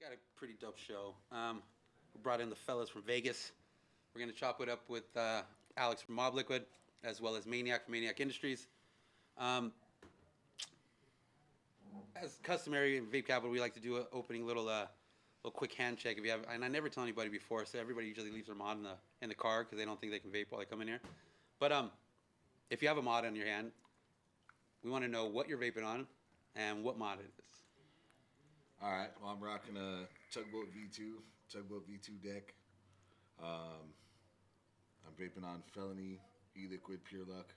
Got a pretty dope show. We brought in the fellas from Vegas. We're going to chop it up with Alex from Mob Liquid, as well as Maniak from Maniak Industries. As customary in Vape Capitol, we like to do an opening little quick hand check. If you have, and I never tell anybody before, so everybody usually leaves their mod in the car because they don't think they can vape while they come in here. But if you have a mod on your hand, we want to know what you're vaping on and what mod it is. All right. Well, I'm rocking a Tugboat V2 deck. I'm vaping on Felony, E-Liquid, Pure Luck,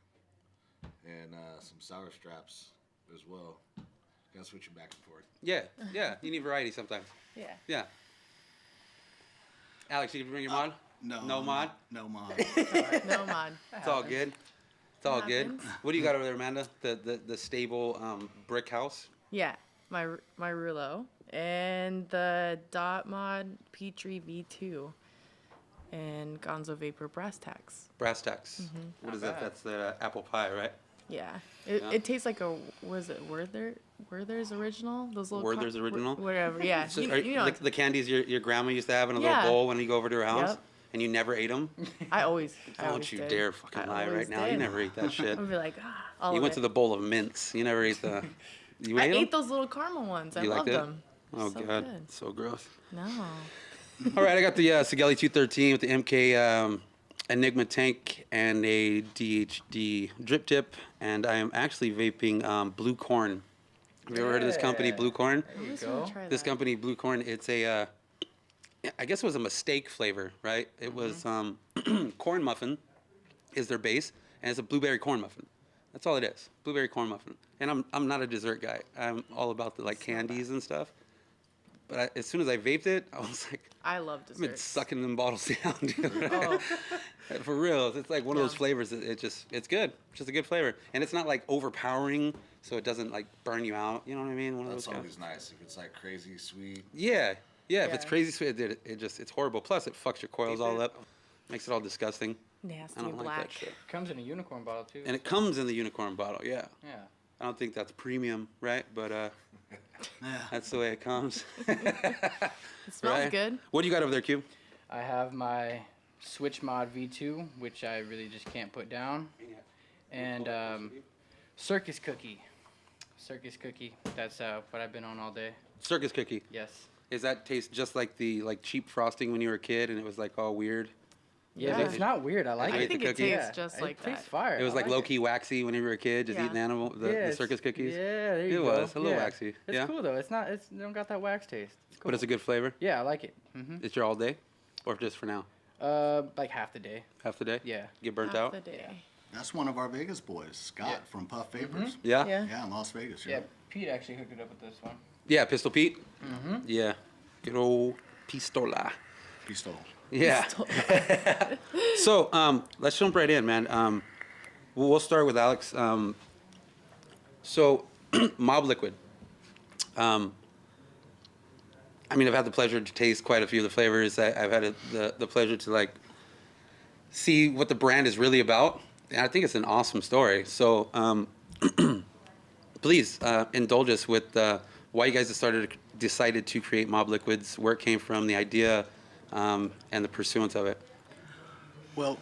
and some sour straps as well. Gotta switch them back and forth. Yeah. You need variety sometimes. Yeah. Alex, you can bring your mod? No mod? No mod. No mod. It's all good. It's all good. What do you got over there, Amanda? The stable brick house? Yeah, my Rulo and the Dot Mod Petrie V2 and Gonzo Vapor Brass Tacks. Brass tacks. Mm-hmm. What is that? That's the apple pie, right? Yeah. It tastes like a, was it Werther's Original? Those little Werther's Original? Whatever, yeah. So you know, the candies your grandma used to have in a Yeah. little bowl when you go over to her house, Yep. and you never ate them? I always Don't you did. dare fucking I lie right always now. You did. never ate that shit. I'd be like, all You of went it. to the bowl of mints. You never ate the... You I ate them? ate those little caramel ones. I You loved liked it? them. Oh, So God. good. So gross. No. All right, I got the Sigelli 213 with the MK Enigma tank and a DHD drip tip, and I am actually vaping Blue Corn. Have you ever heard of this company, Blue Corn? I always want to try This that. company, Blue Corn, it's a, I guess it was a mistake flavor, right? It was corn muffin is their base, and it's a blueberry corn muffin. That's all it is, blueberry corn muffin. And I'm not a dessert guy. I'm all about the candies and stuff. But as soon as I vaped it, I was like, I love I've been desserts. sucking them bottles down, dude. Oh, For real, it's like one of those Yeah. flavors. It's good. It's just a good flavor, and it's not like overpowering, so it doesn't like burn you out. You know what I mean? One of That's those always nice. If it's like crazy sweet. Yeah. If it's Yeah. crazy sweet, it's horrible. Plus, it fucks your coils all up, makes it all disgusting. nasty I don't like black. that shit. Comes in a unicorn bottle too. And it comes in the unicorn bottle. Yeah. Yeah. I don't think that's premium, right? But Yeah. that's the way it comes. It smells Right? good. What do you got over there, Q? I have my Switch Mod V2, which I really just can't put down, and Circus Cookie. Circus Cookie. That's what I've been on all day. Circus cookie. Yes. Is that taste just like the cheap frosting when you were a kid and it was like all weird? Yeah, Yeah. but it's not weird. I like You I ate it. think the it cookie? tastes just like it tastes that. fire. It was I like it. low key waxy when you were a kid, just Yeah. eating the Yeah, circus cookies. Yeah, there you go. It was a little Yeah. waxy. It's Yeah. cool though. It's not. It don't got that wax taste. It's cool. But it's a good flavor. Yeah, I like it. Mhm. It's your all day, or just for now? Like half the day. Half the day. Yeah. Get burnt Half out. the day. That's one of our Vegas boys, Scott Yeah. from Puff Vapors. Yeah. Yeah. Yeah, in Las Vegas. Yeah. Pete actually hooked it up with this one. Yeah, Pistol Pete. Mhm. Yeah. Good old pistola. Pistol. Yeah. So let's jump right in, man. We'll start with Alex. So Mob Liquid. I mean, I've had the pleasure to taste quite a few of the flavors. I've had the pleasure to see what the brand is really about. And I think it's an awesome story. So please indulge us with why you guys decided to create Mob Liquids, where it came from, the idea, and the pursuance of it. Well,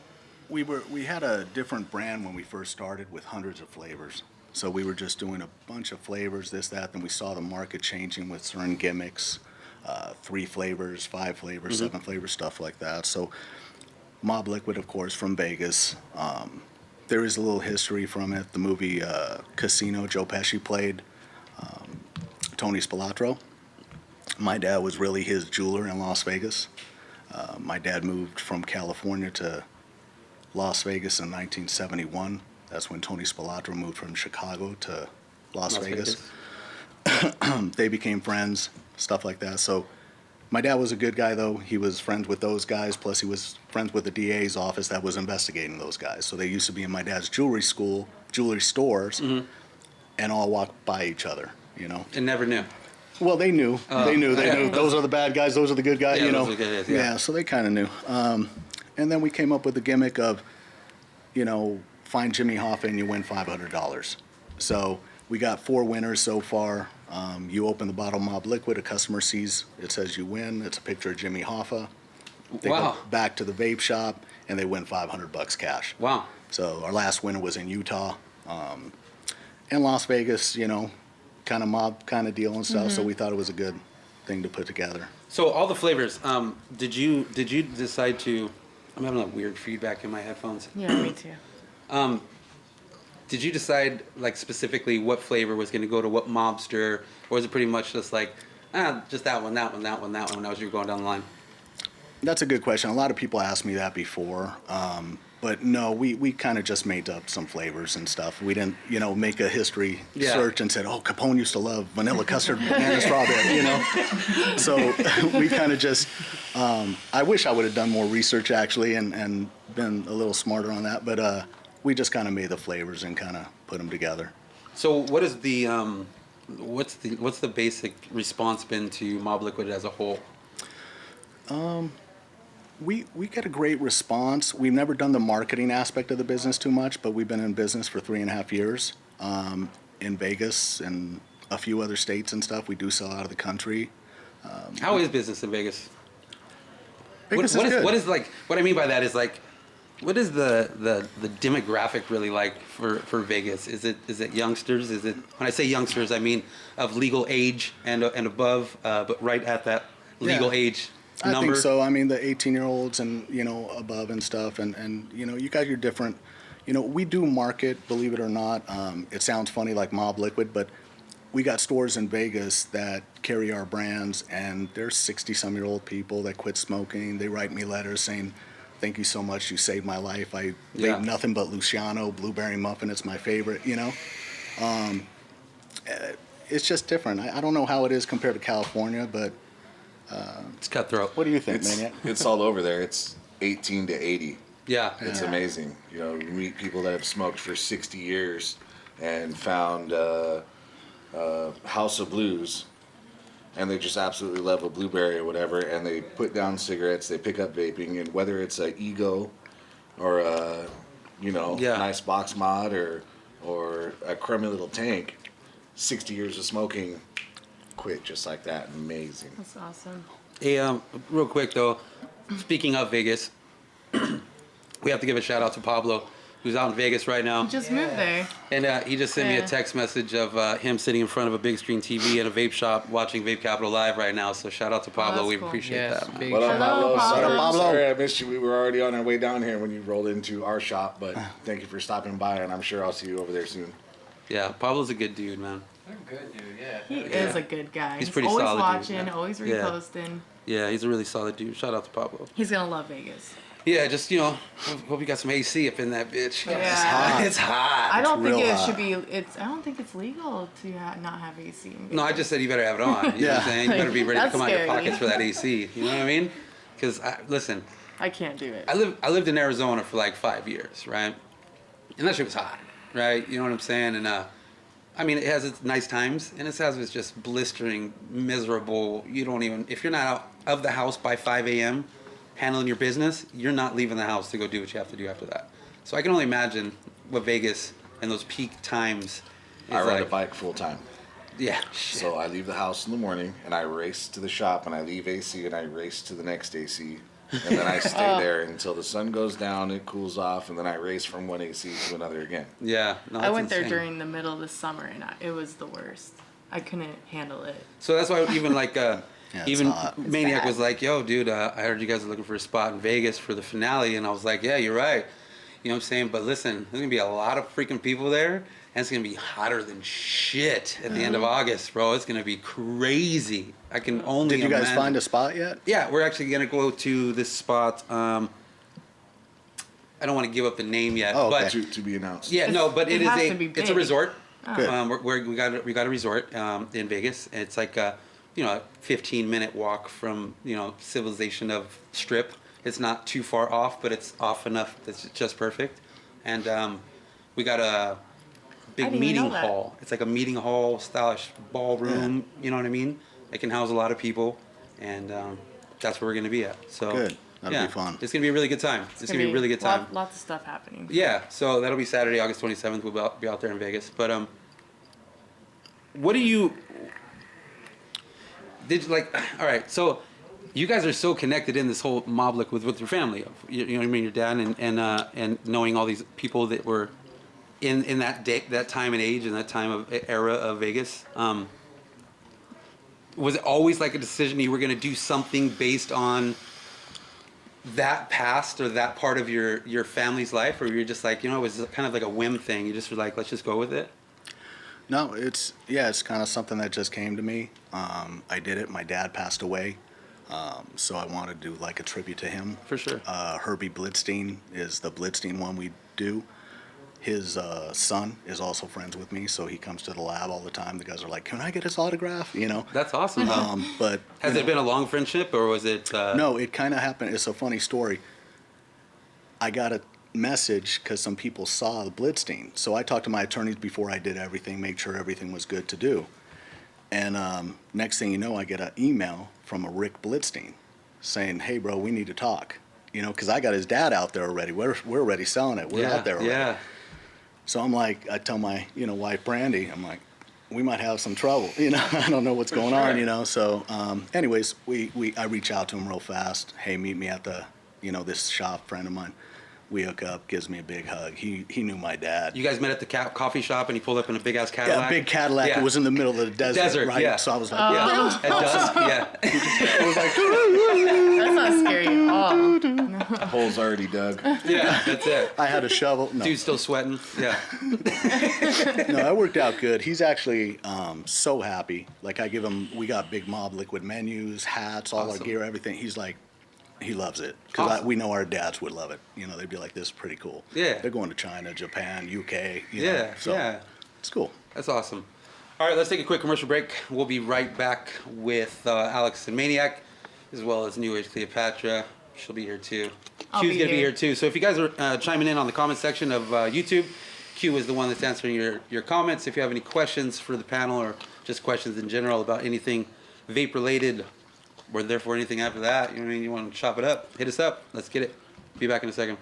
we had a different brand when we first started with hundreds of flavors. So we were just doing a bunch of flavors, this, that. Then we saw the market changing with certain gimmicks, 3 flavors, 5 flavors, 7 flavors, stuff like that. So Mob Liquid, of course, from Vegas. There is a little history from it. The movie Casino, Joe Pesci played Tony Spilotro. My dad was really his jeweler in Las Vegas. My dad moved from California to Las Vegas in 1971. That's when Tony Spilotro moved from Chicago to Las Vegas. They became friends, stuff like that. So my dad was a good guy, though. He was friends with those guys, plus he was friends with the DA's office that was investigating those guys. So they used to be in my dad's jewelry stores, and all walked by each other, you know. And never knew. Well, they knew. They knew. Those are the bad guys. Those are the good guys. Yeah, you know. those are the good guys, yeah. So they kind of knew. And then we came up with the gimmick of, find Jimmy Hoffa and you win $500. So we got 4 winners so far. You open the bottle of Mob Liquid, a customer sees, it says you win. It's a picture of Jimmy Hoffa. They Wow. go back to the vape shop and they win $500 cash. Wow. So our last winner was in Utah, and Las Vegas, you know, kind of mob kind of deal and stuff. So we thought it was a good thing to put together. So all the flavors. Did you decide to? I'm having a weird feedback in my headphones. Yeah, me too. Did you decide like specifically what flavor was going to go to what mobster, or was it pretty much just like, just that one, that one, that one, that one, as you were going down the line? That's a good question. A lot of people asked me that before. But no, we kind of just made up some flavors and stuff. We didn't, you know, make a history search and said, oh, Capone used to love vanilla custard, banana strawberry, you know. So we kind of just, I wish I would have done more research actually and been a little smarter on that. But we just kind of made the flavors and kind of put them together. So what is the, what's the basic response been to Mob Liquid as a whole? We get a great response. We've never done the marketing aspect of the business too much, but we've been in business for 3.5 years. In Vegas and a few other states and stuff, we do sell out of the country. How is business in Vegas? Vegas What is good. what is like, what I mean by that is like, what is the demographic really like for Vegas? Is it youngsters? Is it, when I say youngsters, I mean of legal age and above, but right at that legal age number? I think so. I mean, the 18-year-olds and, you know, above and stuff. And, you know, you got your different, you know, we do market, believe it or not. It sounds funny like Mob Liquid, but we got stores in Vegas that carry our brands, and there's 60-some-year-old people that quit smoking. They write me letters saying, thank you so much. You saved my life. I vape nothing but Luciano, Blueberry Muffin. It's my favorite, you know. It's just different. I don't know how it is compared to California, but It's cutthroat. what do you think, Maniak? It's all over there. It's 18 to 80. Yeah. It's amazing. You know, you meet people that have smoked for 60 years and found House of Blues, and they just absolutely love a blueberry or whatever, and they put down cigarettes, they pick up vaping, and whether it's a Ego or a, you know, nice box mod or a crummy little tank, 60 years of smoking, quit just like that. Amazing. That's awesome. Hey, real quick though, speaking of Vegas, we have to give a shout out to Pablo, who's out in Vegas right now. Just moved there. And he just sent me a Yeah. text message of him sitting in front of a big screen TV at a vape shop watching Vape Capitol live right now. So shout out to Pablo. that's We cool. appreciate Yes, that, man. big What up, shout out. Pablo? Hello, Pablo. Sorry I missed you. We were already on our way down here when you rolled into our shop, but thank you for stopping by, and I'm sure I'll see you over there soon. Yeah, Pablo's a good dude, man. They're good, dude. He Yeah. is a good guy. He's pretty always solid dude, watching, yeah. always Yeah. reposting. Yeah, he's a really solid dude. Shout out to Pablo. He's gonna love Vegas. Yeah, just, you know, hope you got some AC up in that bitch. Yeah. It's hot. It's hot. I don't think real it hot. should be. I don't think it's legal to not have AC. In No, I Vegas. just said you better have it on. You know what I'm Yeah. saying? You better be ready to That's come out your scary. pockets for that AC. You know what I mean? Because, listen, I can't do it. I lived in Arizona for like 5 years, right? And that shit was hot, right? You know what I'm saying? And I mean, it has its nice times, and it has its just blistering, miserable. You don't even, if you're not out of the house by 5 a.m. handling your business, you're not leaving the house to go do what you have to do after that. So I can only imagine what Vegas and those peak times. I is ride a like. bike full time. Yeah. Shit. So I leave the house in the morning, and I race to the shop, and I leave AC, and I race to the next AC. And then I stay there until the sun goes down, it cools off, and then I race from one AC to another again. Yeah. No, I that's went there insane. during the middle of the summer, and it was the worst. I couldn't handle it. So that's why even like it's even hot. Maniak bad. was like, "Yo, dude, I heard you guys are looking for a spot in Vegas for the finale," and I was like, "Yeah, you're right." You know what I'm saying? But listen, there's gonna be a lot of freaking people there, and it's gonna be hotter than shit at the end of August, bro. It's gonna be crazy. I can only. Did you guys imagine. find a spot yet? Yeah, we're actually gonna go to this spot. I don't want to give up the name yet, Oh, okay. but To be announced. yeah, no, but it it is has a to be it's a big. resort. Good. We got a resort in Vegas. It's like a 15-minute walk from civilization of Strip. It's not too far off, but it's off enough that's just perfect. And we got a big didn't even meeting know that. hall. It's like a meeting hall stylish ballroom. You know what I mean? It can house a lot of people, and that's where we're gonna be at. So Good. That'll yeah, be fun. It's gonna be a really good time. It's gonna be a really good time. Lots of stuff happening. Yeah, so that'll be Saturday, August 27th. We'll be out there in Vegas. But what do you all right, so you guys are so connected in this whole Mob Liquid with your family. You know what I mean? Your dad and knowing all these people that were in that time and age and that time of era of Vegas. Was it always like a decision you were going to do something based on that past or that part of your family's life, or you're just like, it was kind of like a whim thing? You just were like, let's just go with it? No, it's kind of something that just came to me. I did it. My dad passed away, so I wanted to do like a tribute to him. For sure. Herbie Blitzstein is the Blitzstein one we do. His son is also friends with me, so he comes to the lab all the time. The guys are like, "Can I get his autograph?" That's awesome. But has it been a long friendship, or was it? No, it kind of happened. It's a funny story. I got a message because some people saw the Blitzstein, so I talked to my attorneys before I did everything, make sure everything was good to do. And next thing you know, I get an email from a Rick Blitzstein saying, "Hey, bro, we need to talk." Because I got his dad out there already. We're already selling it. We're out there already. Yeah. So I'm like, I tell my, wife Brandy, I'm like, we might have some trouble. I don't know what's going on. So, anyways, I reach out to him real fast. Hey, meet me at the, this shop, friend of mine. We hook up, gives me a big hug. He knew my dad. You guys met at the coffee shop, and he pulled up in a big ass Cadillac. Yeah, big Cadillac. Yeah. It was in the middle of the desert, right? Yeah. So I was like, yeah, at dusk, yeah. I was like, That's not scary at all. Hole's already dug. Yeah, that's it. I had a shovel. No, Dude's still sweating. Yeah. no, that worked out good. He's actually so happy. Like we got big Mob Liquid menus, hats, all our gear, everything. He's like, he loves it because Awesome. we know our dads would love it. They'd be like, "This is pretty cool." Yeah. They're going to China, Japan, UK. Yeah, so yeah. It's cool. That's awesome. All right, let's take a quick commercial break. We'll be right back with Alex and Maniak, as well as New Age Cleopatra. She'll be here too. I'll Q's be gonna be here. here too. So if you guys are chiming in on the comment section of YouTube, Q is the one that's answering your comments. If you have any questions for the panel or just questions in general about anything vape related, or therefore anything after that, you want to chop it up, hit us up. Let's get it. Be back in a second.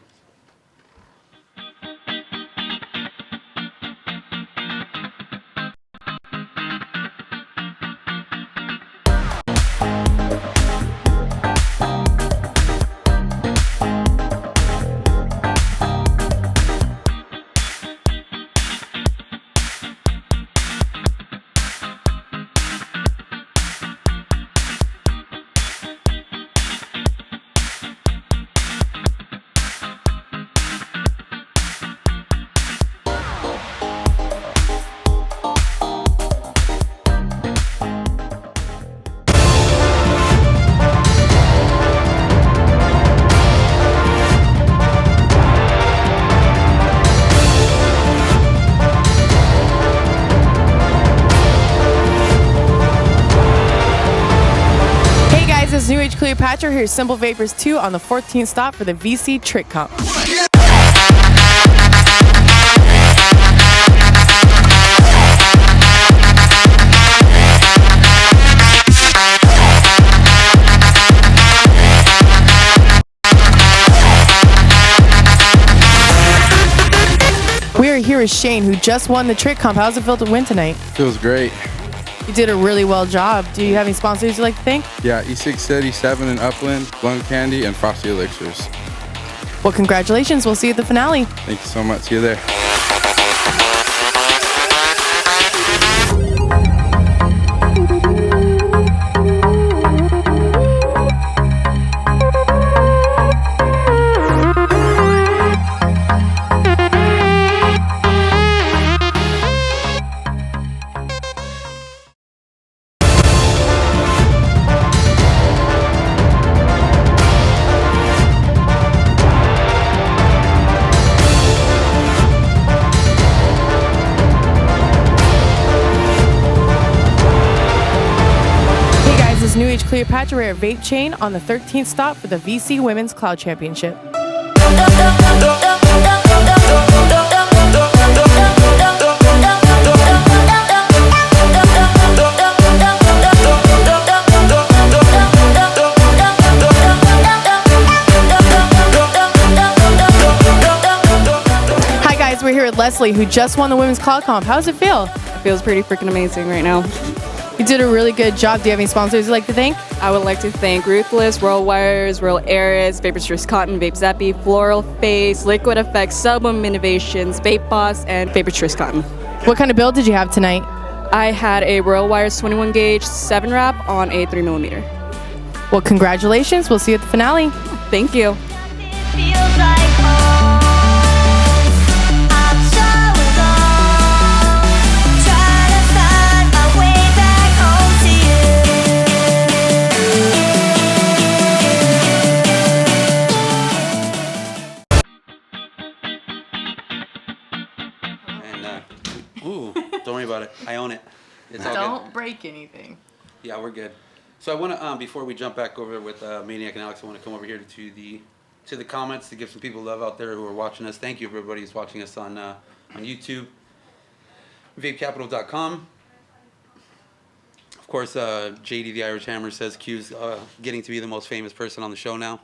This is New Age Cleopatra. Here's Simple Vapors 2 on the 14th stop for the VC Trick Comp. We are here with Shane, who just won the Trick Comp. How's it feel to win tonight? Feels great. You did a really well job. Do you have any sponsors you'd like to thank? Yeah, E637 in Upland, Lung Candy, and Frosty Elixirs. Well, congratulations. We'll see you at the finale. Thank you so much. See you there. New Age Cleopatra Rare Vape Chain on the 13th stop for the VC Women's Cloud Championship. Hi guys, we're here with Leslie, who just won the Women's Cloud Comp. How does it feel? It feels pretty freaking amazing right now. You You did a really good job. Do you have any sponsors you'd like to thank? I would like to thank Ruthless, Royal Wires, Royal Aris, Vapor Stress Cotton, Vape Zappy, Floral Face, Liquid Effects, Sublime Innovations, Vape Boss, and Vapor Stress Cotton. What kind of build did you have tonight? I had a Royal Wires 21 gauge 7 wrap on a 3mm. Well, congratulations. We'll see you at the finale. Thank you. Feels like home. I'm so alone. Trying to find my way back home to And ooh, don't worry about it. I own it. It's all good. Don't break anything. Yeah, we're good. So I want to, before we jump back over with Maniak and Alex, I want to come over here to the comments to give some people love out there who are watching us. Thank you, everybody who's watching us on YouTube, vapecapital.com. Of course, JD the Irish Hammer says Q's getting to be the most famous person on the show now.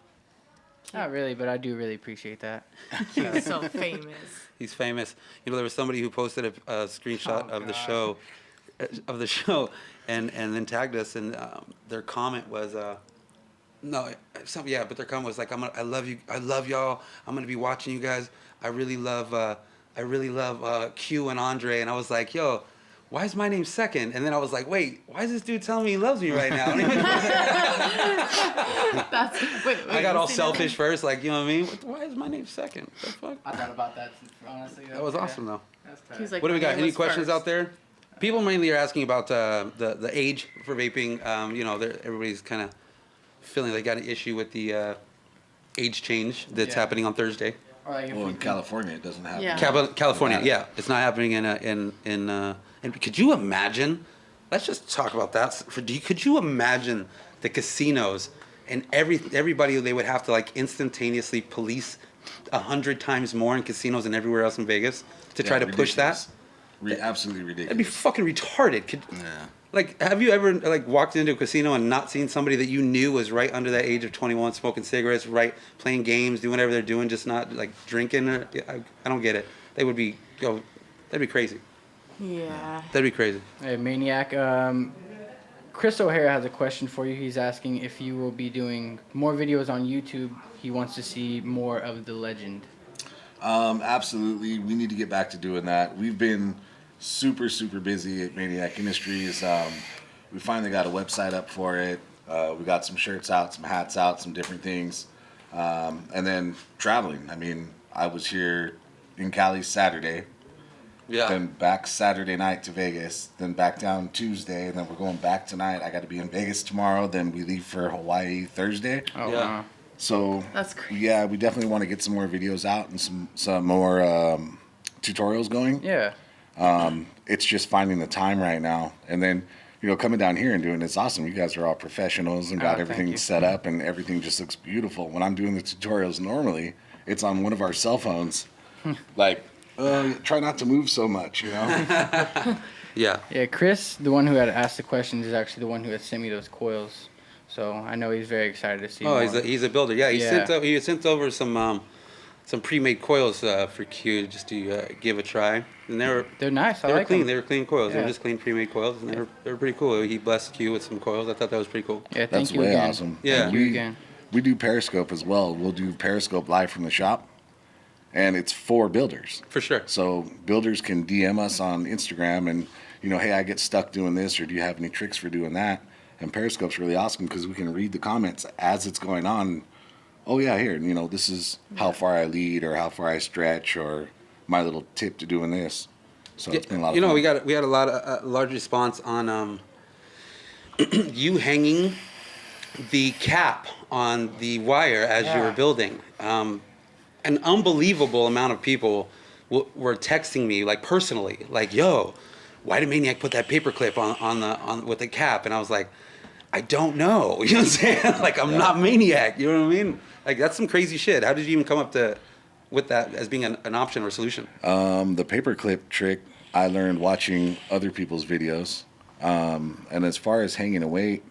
Not really, but I do really appreciate that. He's so famous. He's famous. You know, there was somebody who posted a screenshot of the show, and then tagged us, and their comment was, but their comment was like, I love y'all. I'm gonna be watching you guys. I really love Q and Andre, and I was like, yo, why is my name second? And then I was like, wait, why is this dude telling me he loves me right now? I got all selfish first, like, you know what I mean? Why is my name second? What the fuck? I thought about that, honestly. That was awesome, though. That's He's like, What do we my got? name Any was questions first. out there? People mainly are asking about the age for vaping. You know, everybody's kind of feeling they got an issue with the age change that's happening on Thursday. Or like if Well, we in California, it doesn't happen. Yeah. California, Nevada. yeah, it's not happening and could you imagine? Let's just talk about that. Could you imagine the casinos and everybody they would have to like instantaneously police 100 times more in casinos than everywhere else in Vegas to try to push that? Absolutely ridiculous. That'd be fucking retarded. Like, have you ever like walked into a casino and not seen somebody that you knew was right under that age of 21, smoking cigarettes, right, playing games, doing whatever they're doing, just not like drinking? I don't get it. That'd be crazy. Yeah. That'd be crazy. Hey, Maniac. Chris O'Hara has a question for you. He's asking if you will be doing more videos on YouTube. He wants to see more of the legend. Absolutely. We need to get back to doing that. We've been super busy at Maniak Industries. We finally got a website up for it. We got some shirts out, some hats out, some different things. And then traveling. I mean, I was here in Cali Saturday. Yeah. Then back Saturday night to Vegas. Then back down Tuesday. And then we're going back tonight. I got to be in Vegas tomorrow. Then we leave for Hawaii Thursday. Oh, Yeah. wow. So That's crazy. yeah, we definitely want to get some more videos out and some more tutorials going. Yeah. It's just finding the time right now. And then, coming down here and doing it's awesome. You guys are all professionals and got thank everything you. set up and everything just looks beautiful. When I'm doing the tutorials normally, it's on one of our cell phones. Like, try not to move so much, Yeah. Yeah, Chris, the one who had asked the questions, is actually the one who had sent me those coils. So I know he's very excited to see Oh, more. he's a builder. Yeah, he Yeah. sent over some pre-made coils for Q just to give a try, and They're nice. I they were like clean. them. They were clean coils. They Yeah. were just clean pre-made coils, and they were pretty cool. He blessed Q with some coils. I thought that was pretty cool. Yeah, thank That's you way again. awesome. Yeah. Thank you again. We do Periscope as well. We'll do Periscope live from the shop. And it's for builders. For sure. So builders can DM us on Instagram and, hey, I get stuck doing this, or do you have any tricks for doing that? And Periscope's really awesome because we can read the comments as it's going on. Oh, yeah, here, this is how far I lead or how far I stretch or my little tip to doing this. So it's been a lot of fun. we had a lot of large response on you hanging the cap on the wire as you were building. An unbelievable amount of people were texting me, like personally, like, "Yo, why did Maniac put that paper clip on with the cap?" And I was like, "I don't know." You know what I'm saying? Like, I'm not Maniac. You know what I mean? Like, that's some crazy shit. How did you even come up with that as being an option or a solution? The paperclip trick I learned watching other people's videos. And as far as hanging a weight,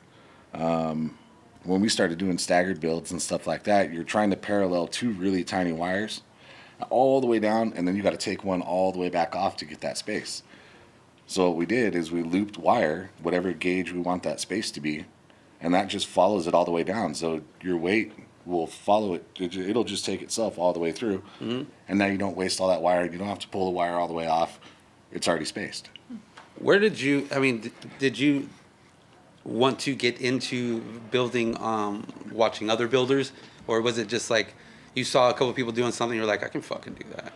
when we started doing staggered builds and stuff like that, you're trying to parallel two really tiny wires all the way down, and then you got to take one all the way back off to get that space. So what we did is we looped wire, whatever gauge we want that space to be, and that just follows it all the way down. So your weight will follow it. It'll just take itself all the way through. And now you don't waste all that wire. You don't have to pull the wire all the way off. It's already spaced. Where did you, I mean, did you want to get into building, watching other builders? Or was it just like you saw a couple people doing something, you're like, I can fucking do that?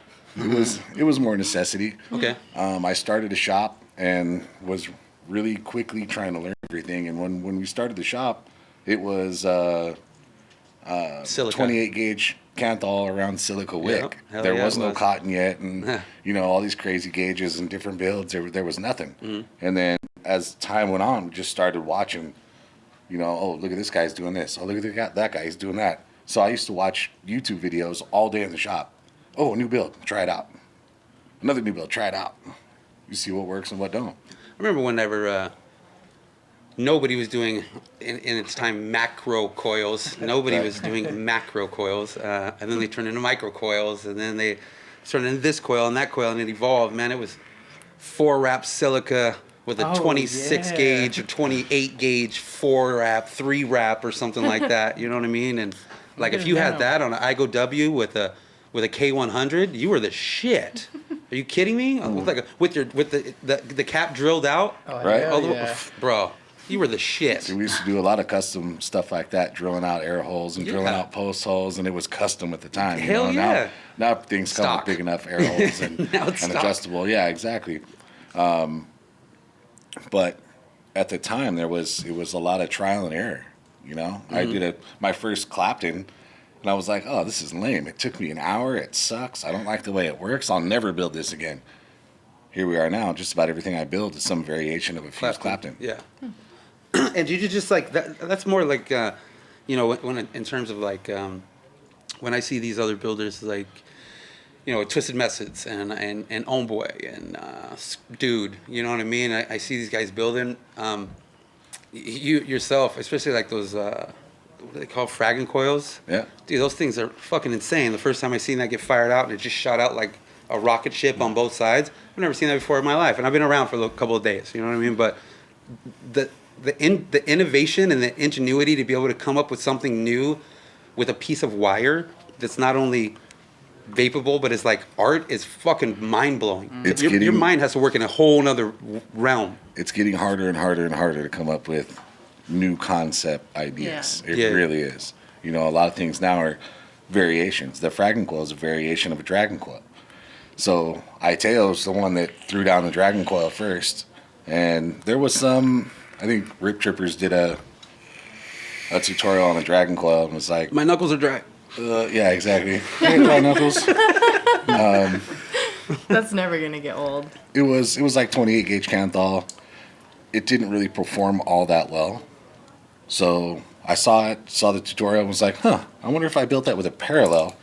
It was more necessity. Okay. I started a shop and was really quickly trying to learn everything. And when we started the shop, it was Silica. 28 gauge Canthal around silica wick. There was no cotton yet, and all these crazy gauges and different builds. There was nothing. And then as time went on, we just started watching. Oh, look at this guy's doing this. Oh, look at that guy, he's doing that. So I used to watch YouTube videos all day in the shop. Oh, a new build, try it out. Another new build, try it out. You see what works and what don't. I remember whenever nobody was doing, in its time, macro coils. Nobody was doing macro coils. And then they turned into micro coils. And then they turned into this coil and that coil. And it evolved. Man, it was 4-wrap silica with a 26 gauge or 28 gauge 4-wrap, 3-wrap or something like that. You know what I mean? And like if you had that on an IGO W with a K100, you were the shit. Are you kidding me? With the cap drilled out, Right? Bro, you were the shit. So we used to do a lot of custom stuff like that, drilling out air holes and drilling out post holes, and it was custom at the time. Hell yeah. Now things come with big enough air holes and, Now it's and stock. adjustable. Yeah, exactly. But at the time, it was a lot of trial and error. I did my first Clapton, and I was like, oh, this is lame. It took me an hour. It sucks. I don't like the way it works. I'll never build this again. Here we are now. Just about everything I build is some variation of a fused Clapton. Yeah. And did you just like that? That's more like, when in terms of like, when I see these other builders like, Twisted Methods and Homeboy and Dude, you know what I mean? I see these guys building. You yourself, especially like those, what do they call fragging coils? Yeah. Dude, those things are fucking insane. The first time I seen that get fired out and it just shot out like a rocket ship on both sides. I've never seen that before in my life, and I've been around for a couple of days. You know what I mean? But the innovation and the ingenuity to be able to come up with something new with a piece of wire that's not only vapable but is like art is fucking mind blowing. Your mind has to work in a whole nother realm. It's getting harder and harder and harder to come up with new concept ideas. It really is. A lot of things now are variations. The fragging coil is a variation of a dragon coil. So Iteo's the one that threw down the dragon coil first, and there was some. I think Rip Trippers did a tutorial on a dragon coil and was like, My knuckles are dry. yeah, exactly. Hey, dry knuckles. That's never gonna get old. It was like 28 gauge Canthal. It didn't really perform all that well. So I saw the tutorial and was like, I wonder if I built that with a parallel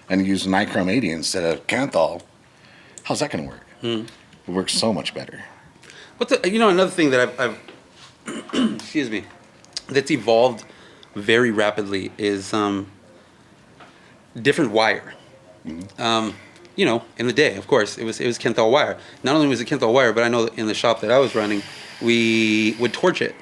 and used nichrome 80 instead of Canthal, how's that gonna work? It works so much better. Another thing that I've excuse me, that's evolved very rapidly is different wire. In the day, of course, it was Kenthal wire. Not only was it Kenthal wire, but I know that in the shop that I was running, we would torch it.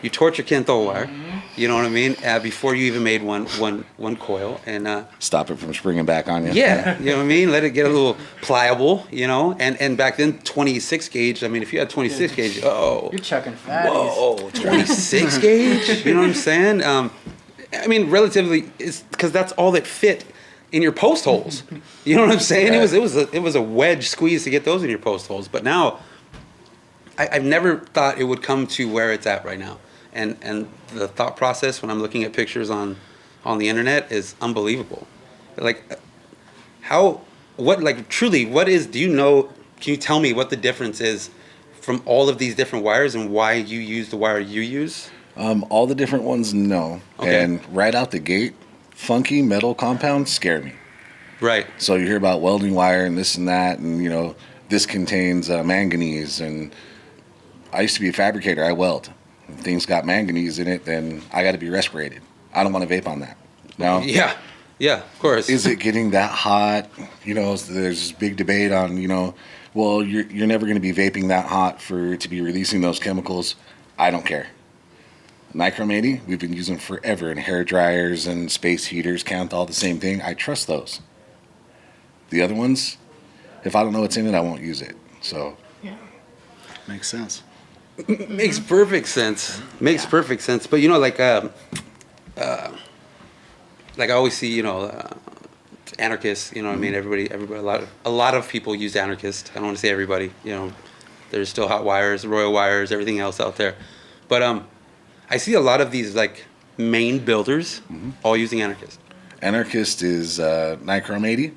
You torch a Kenthal wire, you know what I mean, before you even made one coil, and stop it from springing back on you. Yeah, you know what I mean. Let it get a little pliable, And back then, 26 gauge. I mean, if you had 26 gauge, You're chucking fatties. whoa, 26 gauge. You know what I'm saying? I mean, relatively, it's because that's all that fit in your post holes. You know what I'm saying? Right. It was a wedge squeeze to get those in your post holes. But now, I've never thought it would come to where it's at right now. And the thought process when I'm looking at pictures on the internet is unbelievable. Like, truly, do you know, can you tell me what the difference is from all of these different wires and why you use the wire you use? All the different ones, no. Okay. And right out the gate, funky metal compounds scare me. Right. So you hear about welding wire and this and that, and, this contains manganese. And I used to be a fabricator. I weld. If things got manganese in it, then I got to be respirated. I don't want to vape on that. No. Yeah, of course. Is it getting that hot? There's this big debate on, well, you're never going to be vaping that hot for it to be releasing those chemicals. I don't care. Nichrome 80, we've been using forever in hair dryers and space heaters, count all the same thing. I trust those. The other ones, if I don't know what's in it, I won't use it. So, Makes sense. Makes perfect sense. Makes perfect sense. But like I always see, anarchists. You know what I mean? Everybody, a lot of people use anarchist. I don't want to say everybody. There's still hot wires, royal wires, everything else out there. But I see a lot of these like main builders all using anarchist. Anarchist is Nichrome 80,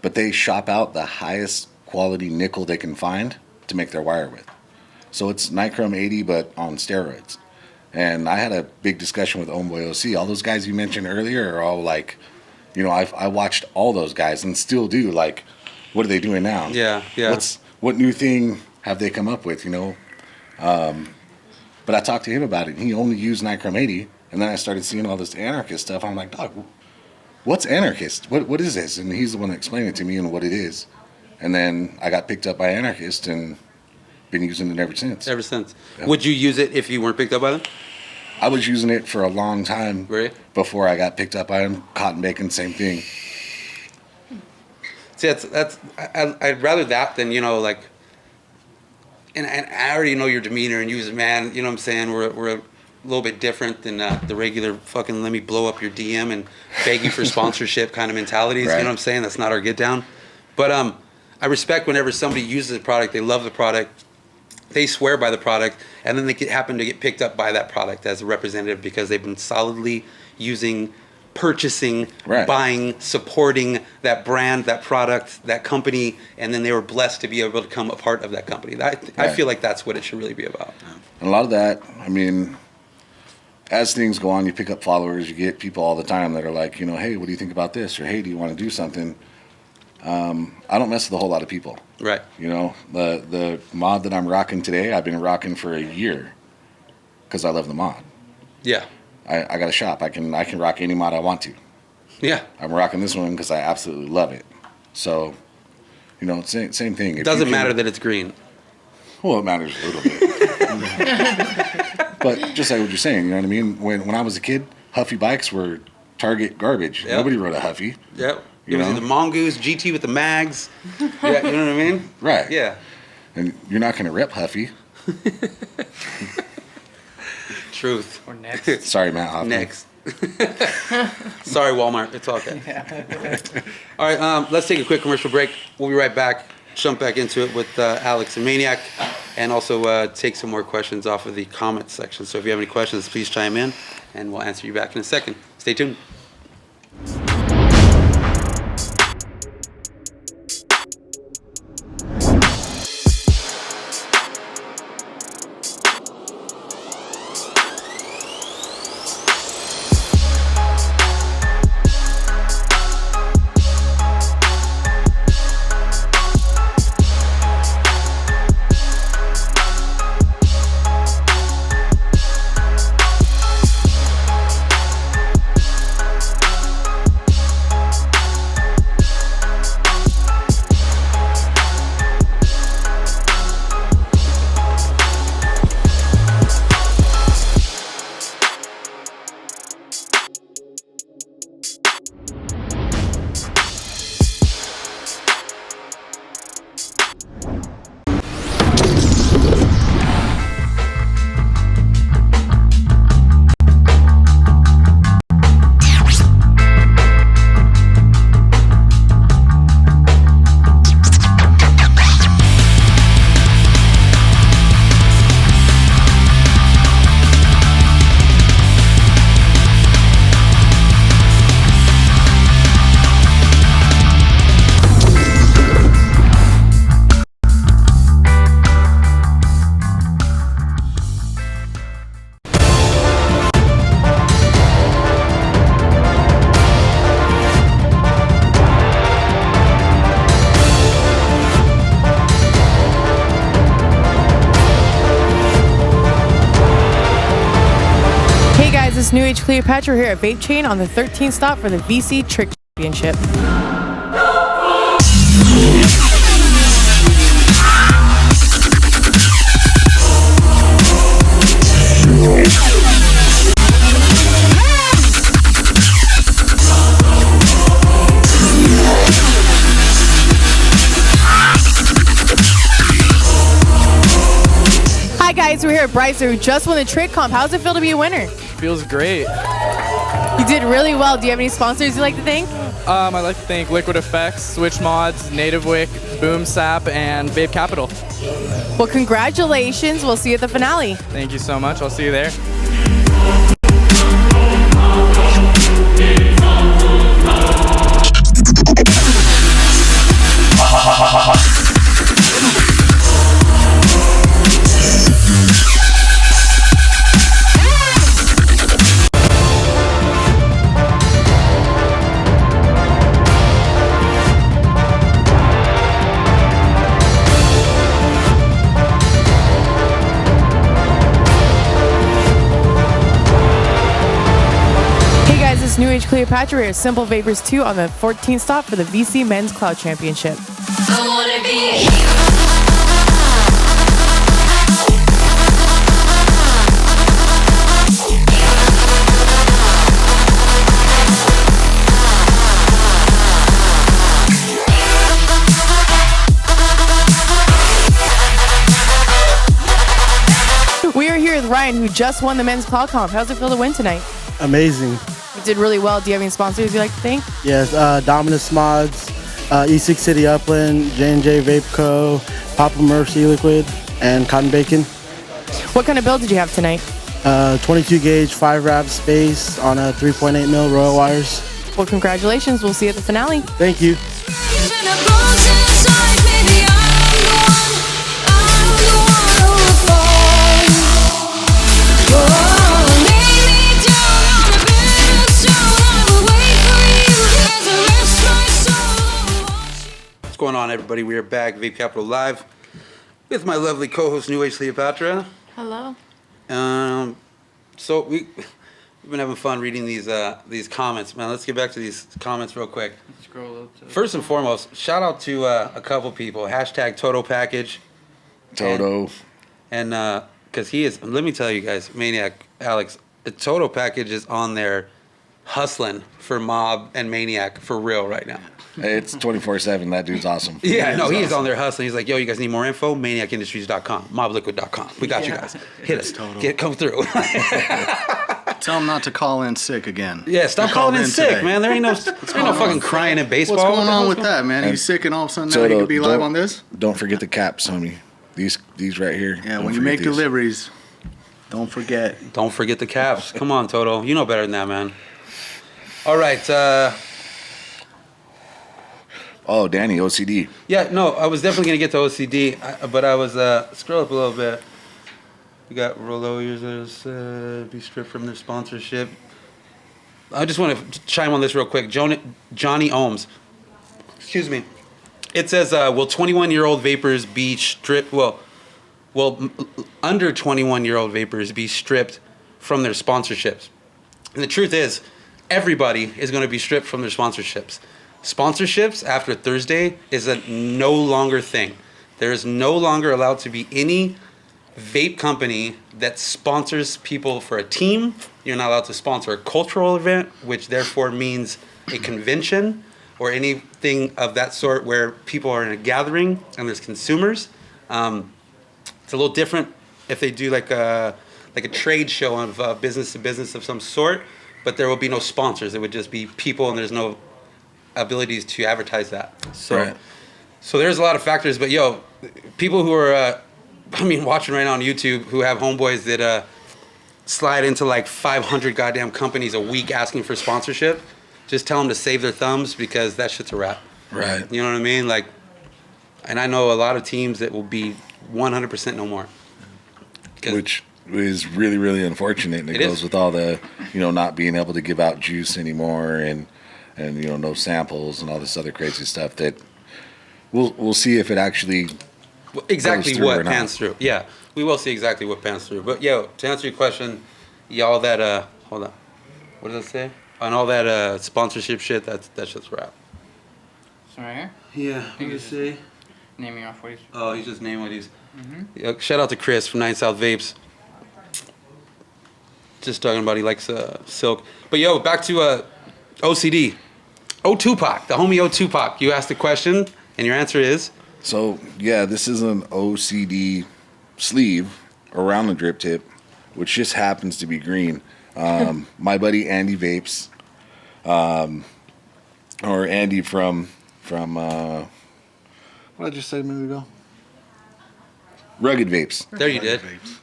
but they shop out the highest quality nickel they can find to make their wire with. So it's Nichrome 80, but on steroids. And I had a big discussion with Homeboy OC. All those guys you mentioned earlier are all like, I watched all those guys and still do. Like, what are they doing now? Yeah. What new thing have they come up with? But I talked to him about it. He only used Nichrome 80, and then I started seeing all this anarchist stuff. I'm like, dog, what's anarchist? What is this? And he's the one that explained it to me and what it is. And then I got picked up by anarchist and been using it ever since. Ever since. Yeah. Would you use it if you weren't picked up by them? I was using it for a long time before I got picked up by him. Cotton bacon, same thing. See, I'd rather that than and I already know your demeanor and you as a man. You know what I'm saying? We're a little bit different than the regular fucking let me blow up your DM and beg you for sponsorship kind of mentalities. Right. You know what I'm saying? That's not our get down. But I respect whenever somebody uses a product, they love the product, they swear by the product, and then they happen to get picked up by that product as a representative because they've been solidly using, purchasing, buying, supporting that brand, that product, that company, and then they were blessed to be able to become a part of that company. I feel like that's what it should really be about. And a lot of that, I mean, as things go on, you pick up followers, you get people all the time that are like, hey, what do you think about this? Or, hey, do you want to do something? I don't mess with a whole lot of people. Right. The mod that I'm rocking today, I've been rocking for a year because I love the mod. Yeah. I got a shop. I can rock any mod I want to. Yeah. I'm rocking this one because I absolutely love it. So, same thing. It doesn't matter that it's green. Well, it matters a little bit. But just like what you're saying, you know what I mean? When I was a kid, Huffy bikes were Target garbage. Yep. Nobody rode a Huffy. Yep. It was the Mongoose, GT with the mags. Yeah, you know what I mean? Right. Yeah. And you're not going to rep Huffy. Truth. Or next. Sorry, Matt Hoffman. Next. Sorry, Walmart. It's all okay. All right, let's take a quick commercial break. We'll be right back. Jump back into it with Alex and Maniak, and also take some more questions off of the comment section. So if you have any questions, please chime in, and we'll answer you back in a second. Stay tuned. New Age Cleopatra here at Vape Chain on the 13th stop for the VC Trick Championship. guys, we're here at Bryce, who just won the Trick Comp. How's it feel to be a winner? Feels great. You did really well. Do you have any sponsors you'd like to thank? I'd like to thank Liquid Effects, Switch Mods, Native Wick, Boom Sap, and Vape Capitol. Well, congratulations. We'll see you at the finale. Thank you so much. I'll see you there. New Age Cleopatra here, Simple Vapors 2 on the 14th stop for the VC Men's Cloud Championship. I wanna be We are here with Ryan, who just won the Men's Cloud Comp. How's it feel to win tonight? Amazing. You did really well. Do you have any sponsors you'd like to thank? Yes, Dominus Mods, E6 City Upland, J&J Vape Co., Papa Mercy Liquid, and Cotton Bacon. What kind of build did you have tonight? 22 gauge, 5 wrap space on a 3.8 mil Royal wires. Well, congratulations. We'll see you at the finale. Thank you. What's going on, everybody? We are back, Vape Capitol Live, with my lovely co-host, New Age Cleopatra. Hello. So we've been having fun reading these comments, man. Let's get back to these comments real quick. Scroll up to First and foremost, shout out to a couple people. Hashtag Toto Package. Toto. And because he is, let me tell you guys, Maniac, Alex, the Toto Package is on there hustling for Mob and Maniac for real right now. It's 24/7. That dude's awesome. Yeah, no, he is on there hustling. He's like, yo, you guys need more info? ManiacIndustries.com, mobliquid.com. We got you guys. Hit us. Come through. Tell him not to call in sick again. Yeah, stop He calling called in sick, today. man. There ain't no fucking crying in baseball. What's going What the on hell's with going- that, man? He's sick and all of a sudden now Toto, he could be live don't- on this? Don't forget the caps, homie. These right here. Yeah, Don't when you forget make these. deliveries, don't forget. Don't forget the caps. Come on, Toto. You know better than that, man. All right. Oh, Danny, OCD. Yeah, no, I was definitely going to get to OCD, but I was, scroll up a little bit. We got Rollo users be stripped from their sponsorship. I just want to chime on this real quick. Johnny Ohms. Excuse me. It says, will 21-year-old vapors be stripped? Well, under 21-year-old vapors be stripped from their sponsorships. And the truth is, everybody is going to be stripped from their sponsorships. Sponsorships after Thursday is a no longer thing. There is no longer allowed to be any vape company that sponsors people for a team. You're not allowed to sponsor a cultural event, which therefore means a convention or anything of that sort where people are in a gathering and there's consumers. It's a little different if they do like a trade show of business to business of some sort, but there will be no sponsors. It would just be people, and there's no abilities to advertise that. So, Right. So there's a lot of factors, but yo, people who are, watching right now on YouTube who have homeboys that slide into like 500 goddamn companies a week asking for sponsorship, just tell them to save their thumbs because that shit's a wrap. Right. You know what I mean? Like, and I know a lot of teams that will be 100% no more. 'Cause- Which is really, really unfortunate. And it goes is. with all the, not being able to give out juice anymore and no samples and all this other crazy stuff that we'll see if it actually exactly goes through or what not. pans through. Yeah, we will see exactly what pans through. But yo, to answer your question, y'all that hold on, what does it say? On all that sponsorship shit, that's just rap. So right here, Yeah, what does it say? naming off what he's. Oh, he's just naming what he's. Yeah, shout out to Chris from 9 South Vapes. Just talking about he likes silk. But yo, back to OCD. O Tupac, the homie O Tupac. You asked the question, and your answer is? So, yeah, this is an OCD sleeve. around the drip tip, which just happens to be green. My buddy Andy Vapes, or Andy from what did I just say a minute ago? Rugged Vapes. There you did.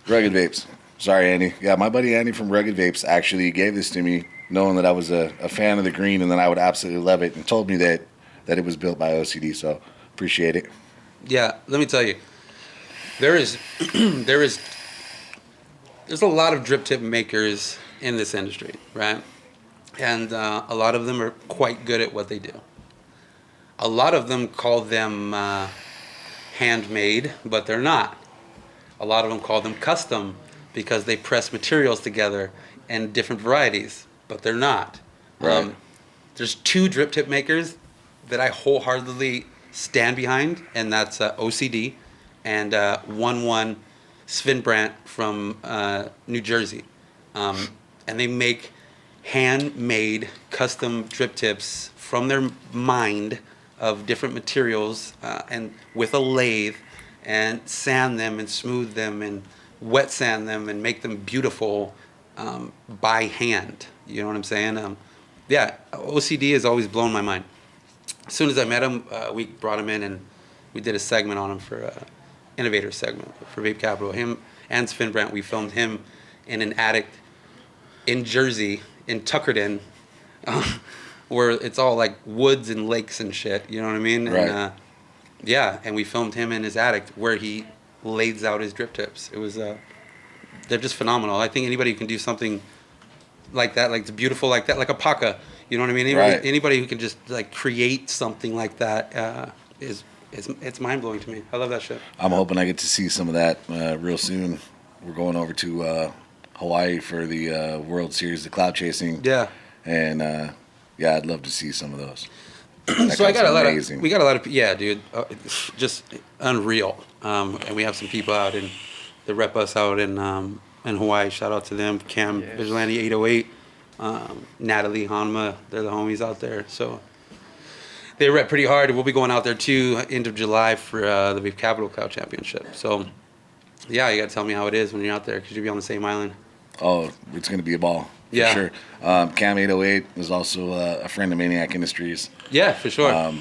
Rugged Vapes. Sorry, Andy. Yeah, my buddy Andy from Rugged Vapes actually gave this to me, knowing that I was a fan of the green and that I would absolutely love it, and told me that it was built by OCD. So appreciate it. Yeah, let me tell you, there's a lot of drip tip makers in this industry, right? And a lot of them are quite good at what they do. A lot of them call them handmade, but they're not. A lot of them call them custom because they press materials together in different varieties, but they're not. Right. There's two drip tip makers that I wholeheartedly stand behind, and that's OCD and 1-1 Svinbrandt from New Jersey. And they make handmade custom drip tips from their mind of different materials and with a lathe, and sand them and smooth them and wet sand them and make them beautiful by hand. You know what I'm saying? Yeah, OCD has always blown my mind. As soon as I met him, we brought him in and we did a segment on him for Innovator segment for Vape Capitol. Him and Svinbrandt, we filmed him in an attic in Jersey, in Tuckerton, where it's all like woods and lakes and shit. You know what I mean? Right. And, yeah, and we filmed him in his attic where he lays out his drip tips. It was, they're just phenomenal. I think anybody who can do something like that, like it's beautiful like that, like a paca. You know what I mean? Anybody who can just like create something like that it's mind blowing to me. I love that shit. I'm hoping I get to see some of that real soon. We're going over to Hawaii for the World Series, the cloud chasing. Yeah. And yeah, I'd love to see some of those. So we got a lot of, yeah, dude, it's just unreal. And we have some people out that rep us out in Hawaii. Shout out to them, Cam, yes. Vigilante 808, Natalie, Hanma, they're the homies out there. So they rep pretty hard. We'll be going out there too, end of July for the Vape Capitol Cloud Championship. So yeah, you got to tell me how it is when you're out there because you'll be on the same island. Oh, it's going to be a ball. Yeah. For sure. Cam 808 is also a friend of Maniak Industries. Yeah, for sure.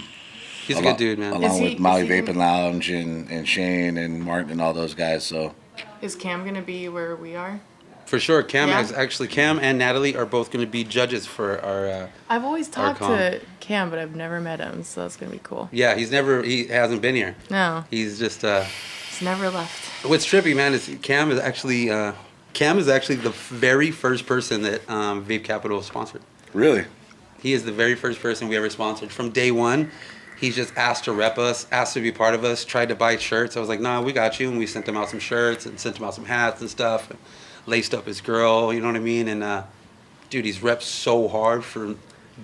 He's a good dude, man. Along with Maui Vaping Lounge and Shane and Martin and all those guys. So is Cam going to be where we are? For sure. Cam and Natalie are both going to be judges for our I've always talked to Cam, but I've never met him, so that's going to be cool. Yeah, he hasn't been here. No. He's just he's never left. What's trippy, man, is Cam is actually the very first person that Vape Capitol sponsored. Really? He is the very first person we ever sponsored. From day one, he's just asked to rep us, asked to be part of us, tried to buy shirts. I was like, nah, we got you. And we sent him out some shirts and sent him out some hats and stuff. And laced up his girl, you know what I mean? And dude, he's repped so hard from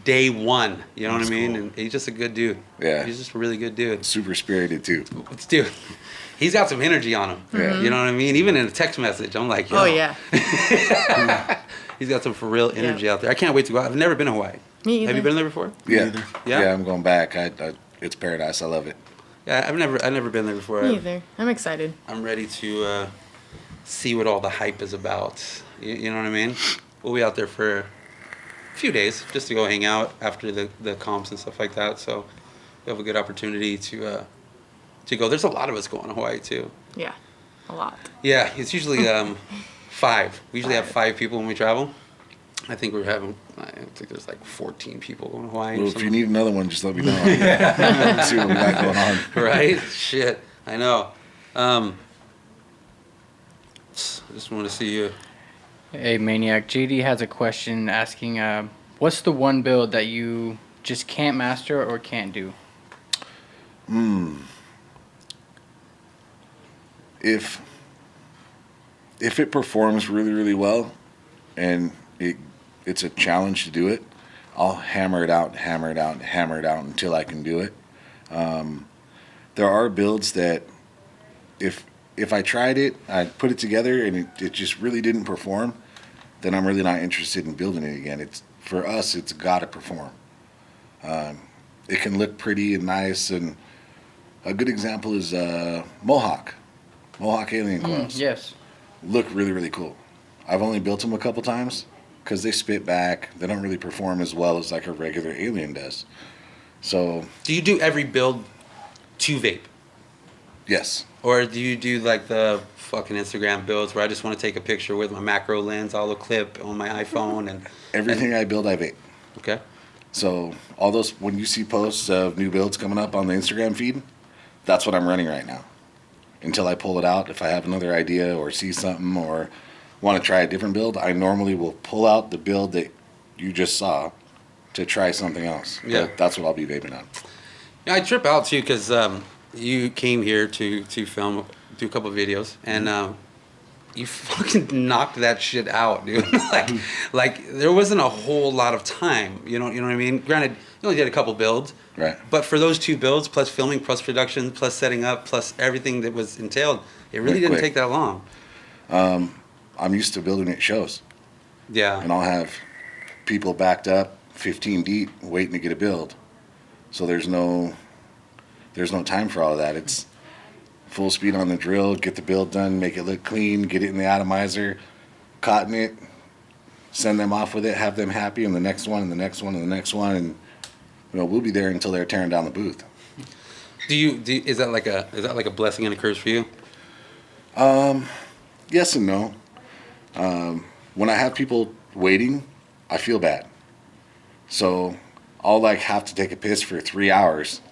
day one. You know what I mean? Cool. And he's just a good dude. Yeah. He's just a really good dude. Super spirited too. Dude, he's got some energy on him. Yeah. You know what I mean? Even in a text message, I'm like, yo. Oh, yeah. He's got some for real energy out there. I can't wait to go out. I've never been to Hawaii. Me either. Have you been there before? Yeah. Yeah? Yeah, I'm going back. It's paradise. I love it. Yeah, I've never been there before. Me either. I'm excited. I'm ready to see what all the hype is about. You know what I mean? We'll be out there for a few days just to go hang out after the comps and stuff like that. So we have a good opportunity to go. There's a lot of us going to Hawaii too. Yeah, a lot. Yeah, it's usually 5. We usually have 5 people when we travel. I think I think there's like 14 people going to Hawaii. Well, if you need another one, just let me know. See what we got going on. Right? Shit, I know. I just want to see you. Hey, Maniac. JD has a question asking, what's the one build that you just can't master or can't do? If it performs really, really well and it's a challenge to do it, I'll hammer it out until I can do it. There are builds that if I tried it, I put it together and it just really didn't perform, then I'm really not interested in building it again. For us, it's got to perform. It can look pretty and nice, and a good example is Mohawk Alien Coils. Yes. look really, really cool. I've only built them a couple times because they spit back. They don't really perform as well as like a regular Alien does. So. Do you do every build to vape? Yes. Or do you do like the fucking Instagram builds where I just want to take a picture with my macro lens, all the clip on my iPhone and everything I build, I vape. Okay. So all those, when you see posts of new builds coming up on the Instagram feed, that's what I'm running right now. Until I pull it out, if I have another idea or see something or want to try a different build, I normally will pull out the build that you just saw to try something else. Yeah. But that's what I'll be vaping on. Yeah, I trip out too because you came here to film, do a couple of videos, and you fucking knocked that shit out, dude. like there wasn't a whole lot of time. You know what I mean? Granted, you only did a couple builds, right? But for those 2 builds, plus filming, plus production, plus setting up, plus everything that was entailed, it really didn't take that long. I'm used to building at shows. Yeah. And I'll have people backed up 15 deep waiting to get a build. So there's no time for all of that. It's full speed on the drill, get the build done, make it look clean, get it in the atomizer, cotton it, send them off with it, have them happy, and the next one, and the next one, and the next one, and we'll be there until they're tearing down the booth. Is that like a blessing and a curse for you? Yes and no. When I have people waiting, I feel bad. So I'll have to take a piss for 3 hours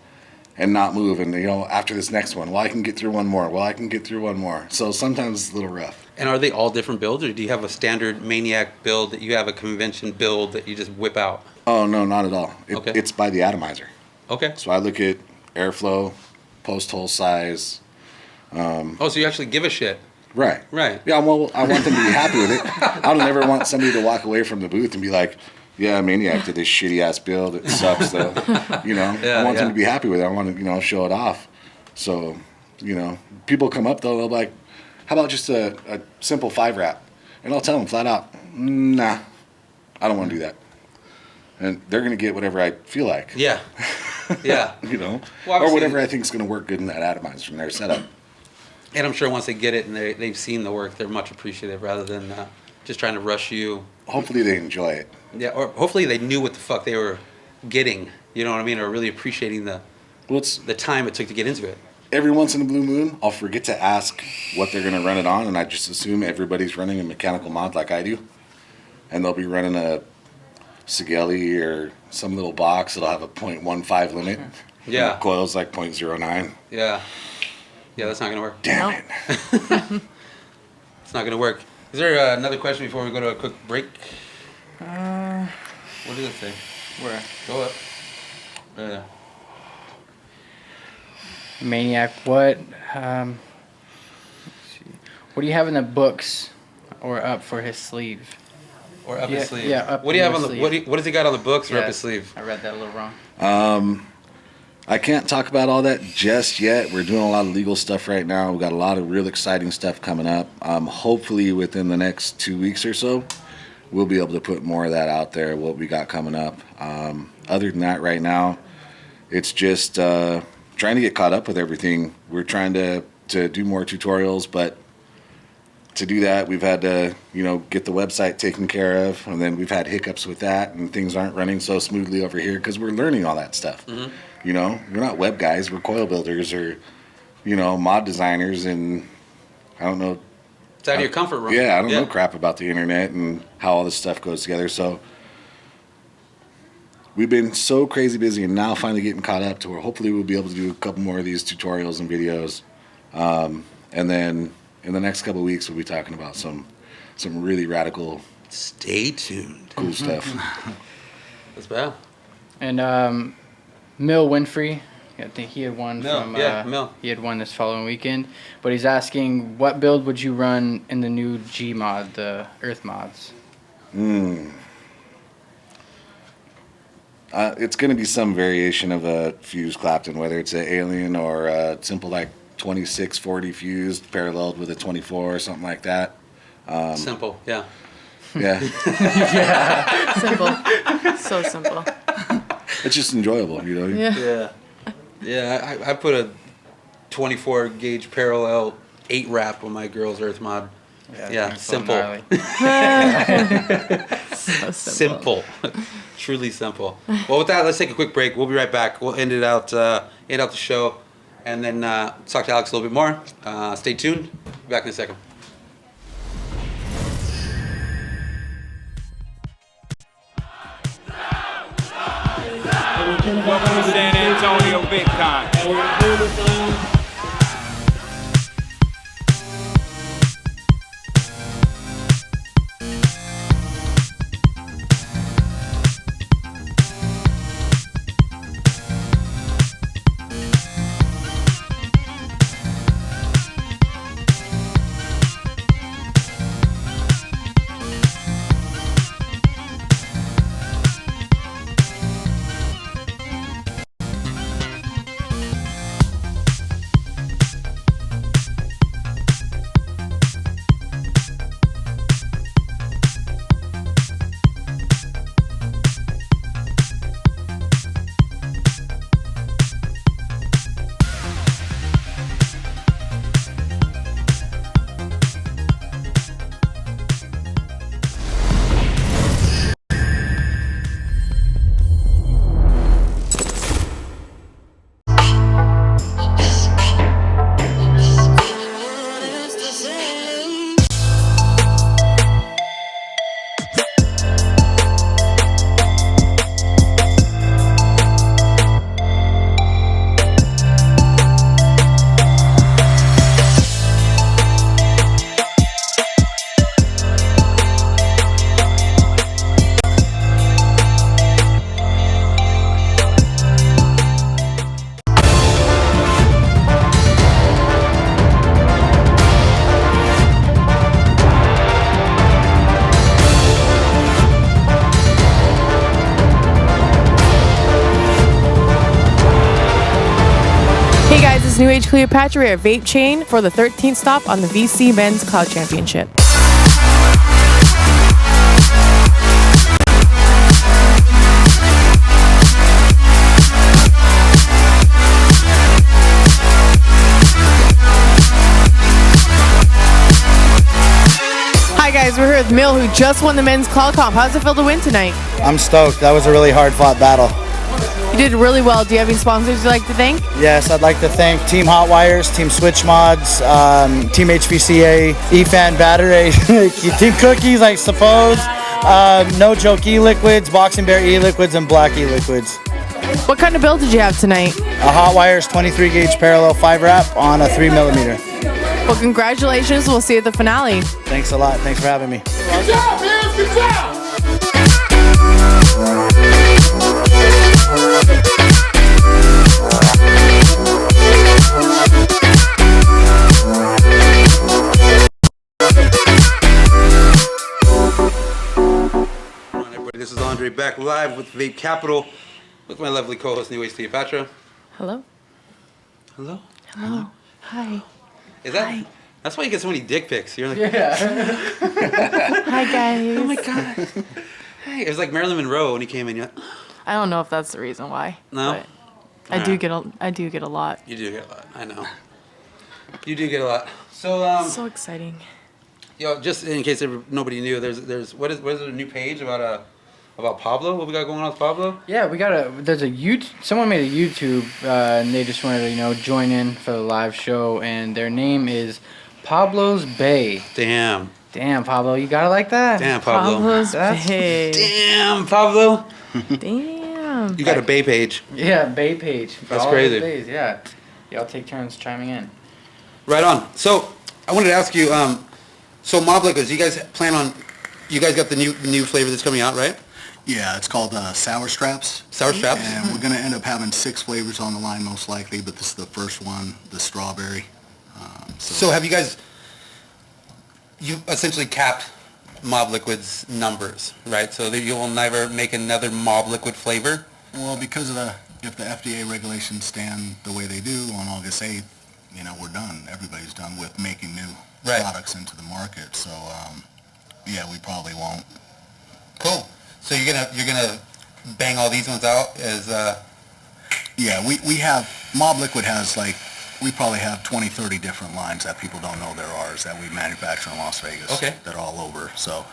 and not move, and after this next one, well, I can get through one more. So sometimes it's a little rough. And are they all different builds, or do you have a standard Maniak build that you have a convention build that you just whip out? Oh no, not at all. Okay. It's by the atomizer. Okay. So I look at airflow, post hole size. So you actually give a shit. Right. Right. Yeah, well, I want them to be happy with it. I don't ever want somebody to walk away from the booth and be like, yeah, Maniak did this shitty ass build. It sucks though. I want them to be happy with it. I want to, show it off. So, people come up though, they'll be like, how about just a simple 5 wrap? And I'll tell them flat out, nah, I don't want to do that. And they're going to get whatever I feel like. Yeah. Yeah. Well, or whatever I think is going to work good in that atomizer from their setup. And I'm sure once they get it and they've seen the work, they're much appreciative rather than just trying to rush you. Hopefully they enjoy it. Yeah, or hopefully they knew what the fuck they were getting, you know what I mean, or really appreciating the time it took to get into it. Every once in a blue moon, I'll forget to ask what they're going to run it on, and I just assume everybody's running a mechanical mod like I do. And they'll be running a Sigelli or some little box that'll have a 0.15 limit. Yeah. Coil's like 0.09. Yeah. Yeah, that's not going to work. Damn it. It's not going to work. Is there another question before we go to a quick break? What does it say? Where? Go up. Maniak, what do you have in the books or up for his sleeve? Or up his sleeve? Yeah, up What do you have on sleeve. what does he got on the books or up his sleeve? I read that a little wrong. I can't talk about all that just yet. We're doing a lot of legal stuff right now. We've got a lot of real exciting stuff coming up. Hopefully within the next 2 weeks or so, we'll be able to put more of that out there, what we got coming up. Other than that, right now, it's just trying to get caught up with everything. We're trying to do more tutorials, but to do that, we've had to, get the website taken care of, and then we've had hiccups with that, and things aren't running so smoothly over here because we're learning all that stuff. Mm-hmm. We're not web guys. We're coil builders or, mod designers, and I don't know. It's out of your comfort room. Yeah, I don't know crap about the internet and how all this stuff goes together. So we've been so crazy busy, and now finally getting caught up to where hopefully we'll be able to do a couple more of these tutorials and videos. And then in the next couple of weeks, we'll be talking about some really radical. Stay tuned. Cool stuff. That's bad. And Mill Winfrey, I think he had one Mill. He had one this following weekend, but he's asking what build would you run in the new G mod, the Earth mods? It's going to be some variation of a fused Clapton, whether it's an Alien or a simple 2640 fused paralleled with a 24 or something like that. Simple, yeah. Yeah. Yeah. Simple. So simple. It's just enjoyable, Yeah. Yeah, I put a 24 gauge parallel 8 wrap on my girl's Earth mod. Yeah, simple. So Simple. Truly simple. Well, with that, let's take a quick break. We'll be right back. We'll end out the show, and then talk to Alex a little bit more. Stay tuned. Be back in a second. Welcome to San Antonio VidCon. Hey guys, it's New Age Cleopatra at Vape Chain for the 13th stop on the VC Men's Cloud Championship. Hi guys, we're here with Mill, who just won the men's cloud comp. How's it feel to win tonight? I'm stoked. That was a really hard fought battle. You did really well. Do you have any sponsors you'd like to thank? Yes, I'd like to thank Team Hot Wires, Team Switch Mods, Team HVCA, EFAN Battery, Team Cookies, I suppose, No Joke E-Liquids, Boxing Bear E-Liquids, and Black E-Liquids. What kind of build did you have tonight? A Hot Wires 23 gauge parallel 5 wrap on a 3mm. Well, congratulations. We'll see you at the finale. Thanks a lot. Thanks for having me. Good job, man. Good job. This is Andre back live with Vape Capitol with my lovely co-host New Age Cleopatra. Hello. Hello. Hello. Hi. Is that? Hi. That's why you get so many dick pics. You're like, Hi guys. oh my god. Hey, it was like Marilyn Monroe when he came in. You're like, I don't know if that's the reason why. no. I do get a lot. You do get a lot. I know. You do get a lot. So So exciting. yo, just in case nobody knew, there's what is a new page about Pablo? What we got going on with Pablo? Yeah, there's a someone made a YouTube, and they just wanted to, join in for the live show, and their name is Pablo's Bay. Damn. Damn, Pablo, you got it like that? Damn, Pablo. Pablo's Bay. Damn, Pablo. Damn. You got a Bay page. Yeah, Bay page. For That's all crazy. the bays, yeah. Y'all take turns chiming in. Right on. So I wanted to ask you, so Mob Liquids, you guys got the new flavor that's coming out, right? Yeah, it's called Sour Straps. Sour Straps? And we're going to end up having 6 flavors on the line most likely, but this is the first one, the strawberry. So have you guys, you essentially capped Mob Liquid's numbers, right? So that you will never make another Mob Liquid flavor? Well, because of if the FDA regulations stand the way they do on August 8th, we're done. Everybody's done with making new products into the market. So, yeah, we probably won't. Cool. So you're gonna bang all these ones out as Yeah, we have Mob Liquid has like we probably have 20, 30 different lines that people don't know they're ours that we manufacture in Las Vegas. Okay. That are all over. So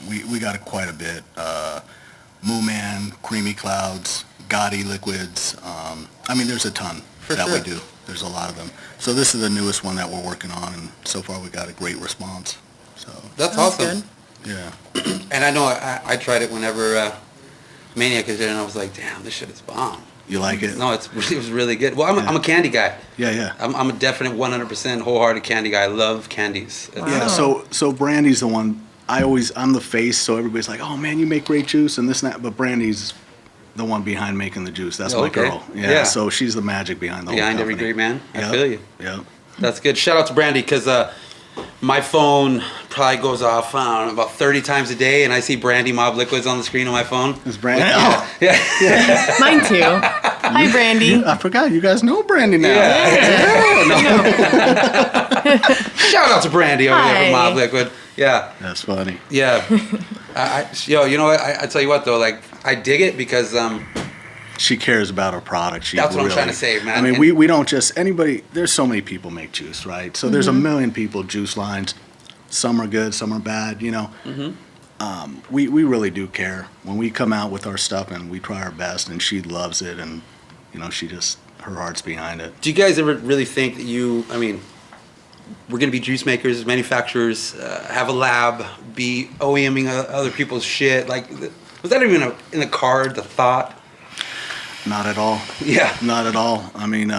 we got quite a bit. Moo Man, Creamy Clouds, Gotti liquids. I mean, there's a ton that we do. There's a lot of them. So this is the newest one that we're working on, and so far we got a great response. So That's awesome. yeah. And I know I tried it whenever Maniac was there, and I was like, damn, this shit is bomb. You like it? No, it was really good. Well, I'm a candy guy. Yeah. I'm a definite 100% wholehearted candy guy. I love candies. Yeah. So Brandy's the one. I'm the face, so everybody's like, oh man, you make great juice and this and that. But Brandy's the one behind making the juice. That's my girl. Yeah. So she's the magic behind the whole Behind company. every great man. I feel you. Yeah. That's good. Shout out to Brandy, because my phone probably goes off about 30 times a day, and I see Brandy Mob Liquids on the screen of my phone. It's Brandy. Yeah. Mine too. Hi, Brandy. I forgot. You guys know Brandy now. Shout out to Brandy over there from Mob Liquid. Yeah. That's funny. Yeah. You know what? I tell you what though, like I dig it because she cares about her product. That's what I'm trying to say, man. I mean, we don't just anybody. There's so many people make juice, right? So there's a million people juice lines. Some are good, some are bad. You know. We really do care when we come out with our stuff, and we try our best, and she loves it, and you know, her heart's behind it. Do you guys ever really think that we're going to be juice makers, manufacturers, have a lab, be OEMing other people's shit? Like, was that even in the card, the thought? Not at all. Yeah. Not at all. I mean,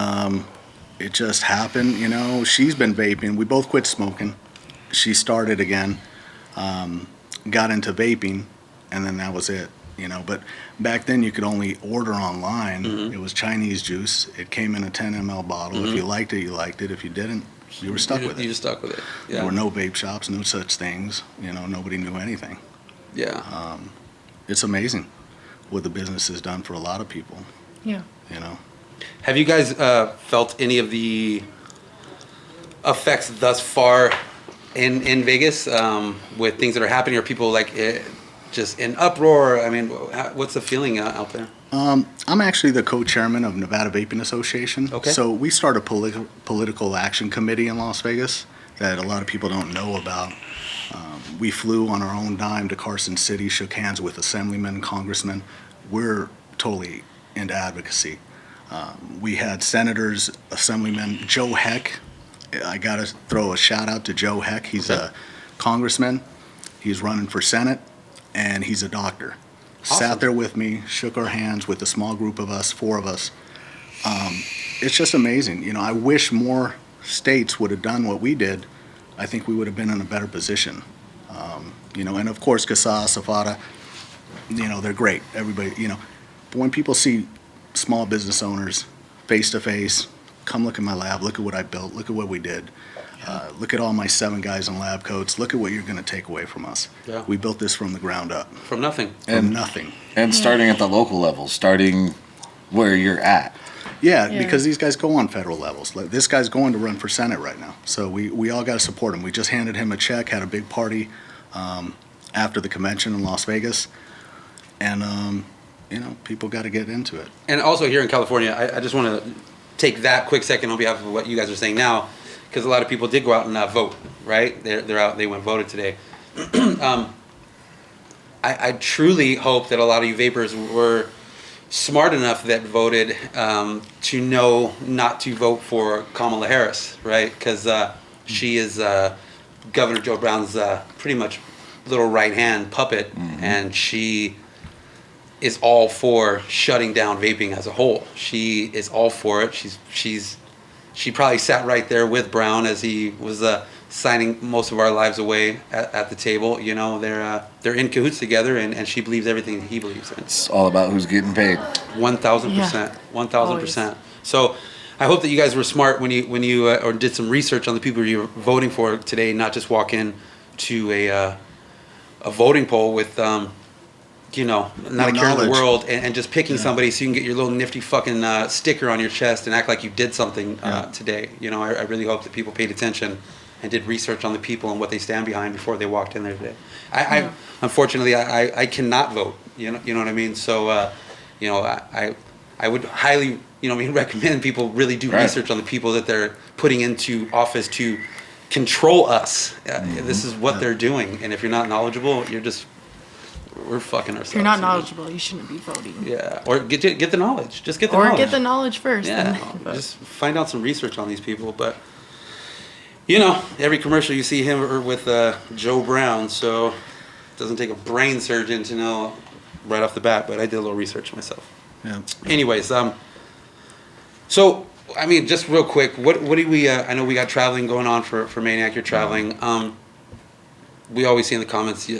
it just happened, you know. She's been vaping. We both quit smoking. She started again, got into vaping, and then that was it, you know. But back then you could only order online. It was Chinese juice. It came in a 10 ml bottle. If you liked it, you liked it. If you didn't, you were stuck with it. You just stuck with it. Yeah. There were no vape shops, no such things. You know, nobody knew anything. Yeah. It's amazing what the business has done for a lot of people. Yeah. You know. Have you guys felt any of the effects thus far in Vegas with things that are happening? Are people like just in uproar? I mean, what's the feeling out there? I'm actually the co-chairman of Nevada Vaping Association. Okay. So we start a political action committee in Las Vegas that a lot of people don't know about. We flew on our own dime to Carson City, shook hands with assemblymen, congressmen. We're totally into advocacy. We had senators, assemblymen. Joe Heck, I got to throw a shout out to Joe Heck. He's a congressman. He's running for Senate, and he's a doctor. Awesome. Sat there with me, shook our hands with a small group of us, 4 of us. It's just amazing. You know, I wish more states would have done what we did. I think we would have been in a better position. You know, and of course, Casa, Safada, you know, they're great. Everybody, you know. But when people see small business owners face to face, come look at my lab, look at what I built, look at what we did. Look at all my 7 guys in lab coats. Look at what you're going to take away from us. Yeah. We built this from the ground up. From nothing. From nothing. And starting at the local level, starting where you're at. Yeah, because these guys go on federal levels. Like, this guy's going to run for Senate right now. So we all got to support him. We just handed him a check, had a big party after the convention in Las Vegas. And, you know, people got to get into it. And also here in California, I just want to take that quick second on behalf of what you guys are saying now, because a lot of people did go out and vote, right? They're out. They went voted today. I truly hope that a lot of you vapors were smart enough that voted to know not to vote for Kamala Harris, right? Because she is Governor Joe Brown's pretty much little right-hand puppet, and she is all for shutting down vaping as a whole. She is all for it. She probably sat right there with Brown as he was signing most of our lives away at the table. You know, they're in cahoots together, and she believes everything he believes in. It's all about who's getting paid. 1,000%. 1,000%. So I hope that you guys were smart when you or did some research on the people you were voting for today, not just walk in to a voting poll with you know, not a care in the world, and just picking somebody so you can get your little nifty fucking sticker on your chest and act like you did something today. You know, I really hope that people paid attention and did research on the people and what they stand behind before they walked in there today. I unfortunately I cannot vote. You know what I mean. So you know, I would highly you know what I mean, recommend people really do research on the people that they're putting into office to control us. This is what they're doing, and if you're not knowledgeable, we're fucking ourselves. If you're not knowledgeable, you shouldn't be voting. Yeah, or get the knowledge. Just get the knowledge. Or get the knowledge first. Yeah, just find out some research on these people. But you know, every commercial you see him or with Joe Brown, so it doesn't take a brain surgeon to know right off the bat. But I did a little research myself. Yeah. Anyways, so I mean, just real quick, what do we? I know we got traveling going on for Maniak. You're traveling. We always see in the comments,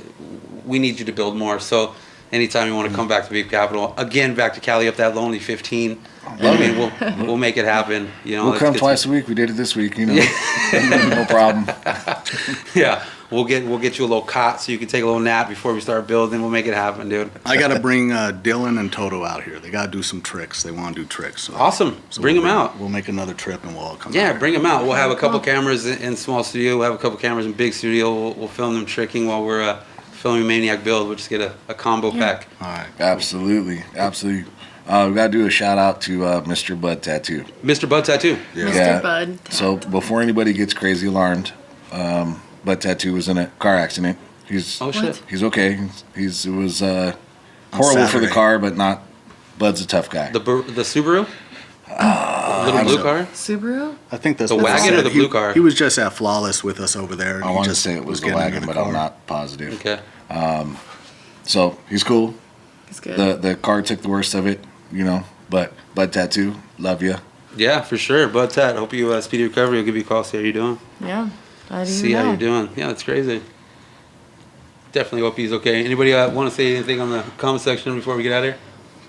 we need you to build more. So anytime you want to come back to Vape Capitol, again, back to Cali up that lonely 15. I mean, we'll make it happen. You know, we'll come twice a week. We did it this week. You know, no problem. Yeah, we'll get you a little cot so you can take a little nap before we start building. We'll make it happen, dude. I got to bring Dylan and Toto out here. They got to do some tricks. They want to do tricks. So, awesome. So bring them out. We'll make another trip and we'll all come. Yeah, out bring them out. We'll have a couple cameras in small studio. We'll have a couple cameras in big studio. We'll film them tricking while we're filming Maniak build. We'll just get a combo pack. All right. Absolutely. We gotta do a shout out to Mr. Bud Tattoo. Mr. Bud Tattoo. Yeah. Mr. Bud. So before anybody gets crazy alarmed, Bud Tattoo was in a car accident. He's He's okay. It was horrible for the car, but not. Bud's a tough guy. The Subaru. Little blue car. Subaru. I think that's the wagon or the blue car. He was just at Flawless with us over there. I want to say it was the wagon, but I'm not positive. Okay. So he's cool. He's good. The car took the worst of it, you know. But Bud Tattoo, love you. Yeah, for sure. Bud Tat, hope you speedy recovery. I'll give you a call. See how you're doing. Yeah. See how you're doing. Yeah, that's crazy. Definitely hope he's okay. Anybody want to say anything on the comment section before we get out of here?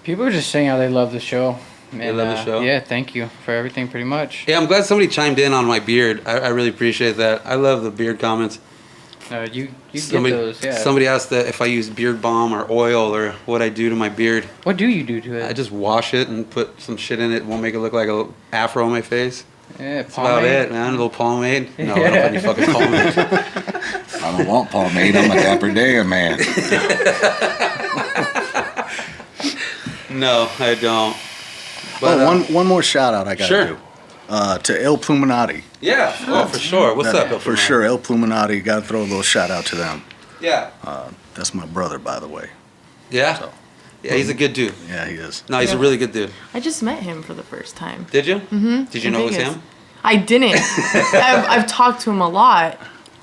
People are just saying how they love the show. They love the show? Yeah, thank you for everything, pretty much. Yeah, I'm glad somebody chimed in on my beard. I really appreciate that. I love the beard comments. You get those, yeah. Somebody asked that if I use beard balm or oil or what I do to my beard. What do you do to it? I just wash it and put some shit in it. Won't make it look like a afro on my face. Yeah, that's about it, man. A little pomade. No, I don't put any fucking pomade. I don't want pomade. I'm a dapper damn man. No, I don't. But, one more shout out I got to do. To El Pluminati. Yeah, for sure. What's up, El Pluminati? For sure, El Pluminati. Got to throw a little shout out to them. Yeah. That's my brother, by the way. Yeah? So, yeah, he's a good dude. Yeah, he is. No, he's a really good dude. I just met him for the first time. Did you? Mm-hmm. Did you know it was him? I didn't. I've talked to him a lot,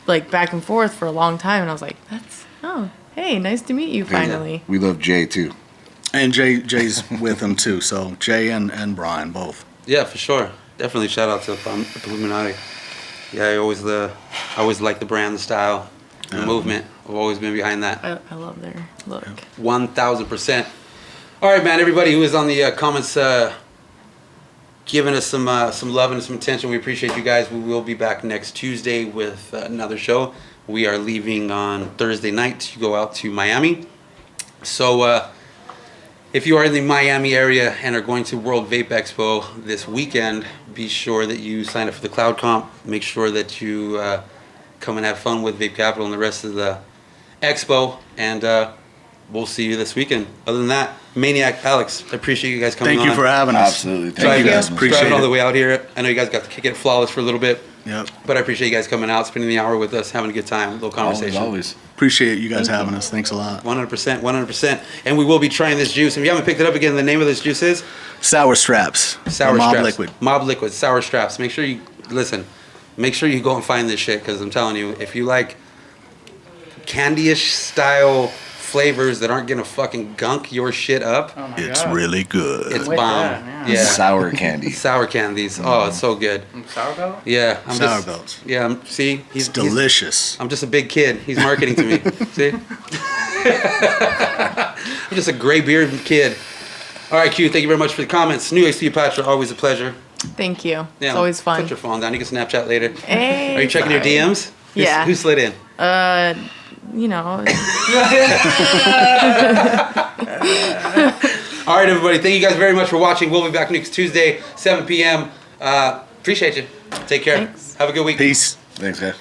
like back and forth for a long time, and I was like, hey, nice to meet you finally. We love Jay, too. And Jay's with him, too. So Jay and Brian, both. Yeah, for sure. Definitely shout out to Illuminati. Yeah, I always like the brand, the style, the movement. I've always been behind that. I love their look. 1,000%. All right, man. Everybody who is on the comments giving us some love and some attention, we appreciate you guys. We will be back next Tuesday with another show. We are leaving on Thursday night to go out to Miami. So if you are in the Miami area and are going to World Vape Expo this weekend, be sure that you sign up for the Cloud Comp. Make sure that you come and have fun with Vape Capitol and the rest of the expo. And we'll see you this weekend. Other than that, Maniak, Alex, I appreciate you guys coming on. Thank you for having us. Absolutely. Thank you guys. Appreciate driving it. all the way out here. I know you guys got to kick it Flawless for a little bit. Yep. But I appreciate you guys coming out, spending the hour with us, having a good time, a little conversation. Always. Appreciate you guys having us. Thanks a lot. 100%, 100%. And we will be trying this juice. If you haven't picked it up again, the name of this juice is? Sour Straps. Sour Mob Straps. Liquid. Mob Liquid, Sour Straps. Make sure you, make sure you go and find this shit, because I'm telling you, if you like candy-ish style flavors that aren't going to fucking gunk your shit up. Oh my It's God. really good. It's bomb. Yeah. Sour candy. Sour candies. Oh, it's so good. Sourdough? Yeah. Sour belts. Yeah, see? It's delicious. I'm just a big kid. He's marketing to me. See? I'm just a gray beard kid. All right, Q, thank you very much for the comments. New Age Cleopatra, always a pleasure. Thank you. Yeah, It's always fun. Put your phone down. You can Snapchat later. Hey, Are you checking your DMs? Yeah. Who slid in? You know. All right, everybody. Thank you guys very much for watching. We'll be back next Tuesday, 7 p.m. Appreciate you. Take care. Thanks. Have a good week. Peace. Thanks, guys.